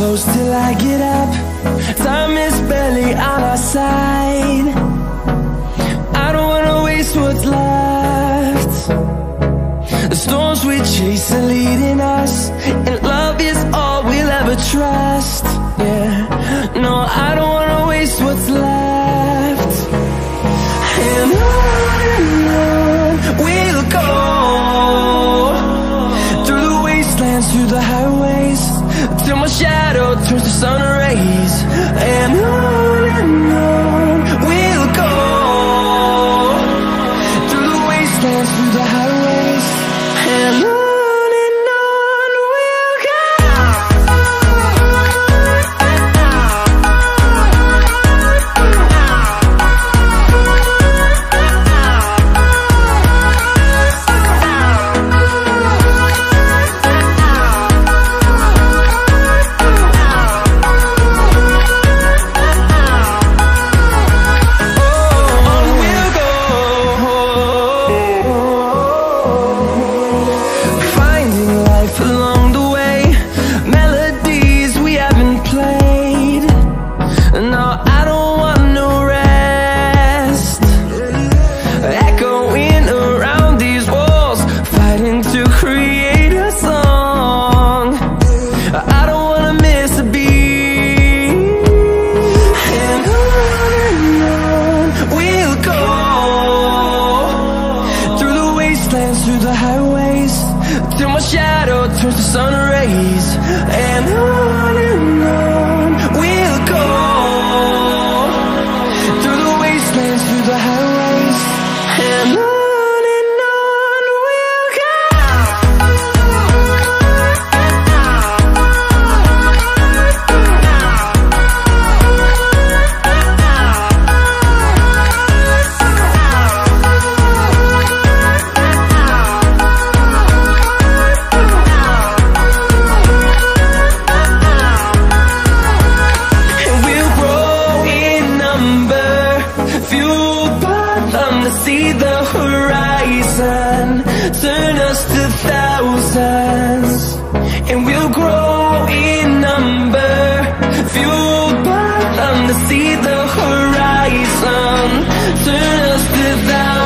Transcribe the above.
close till I get up. Time is barely on our side. I don't wanna waste what's left. The storms we chase are leading us, and love is all we'll ever trust. Yeah, no, I don't wanna waste what's left. And on we'll go, through the wastelands, through the highways, till my shadow turns to sun rays. And on we'll go, through the wastelands, through the highways, and on we'll go. Through the highways, till my shadow turns to sun rays. And on we'll go, through the wastelands, through the highways, and on we'll go. See the horizon, turn us to thousands, and we'll grow in number, fueled by them to see the horizon, turn us to thousands.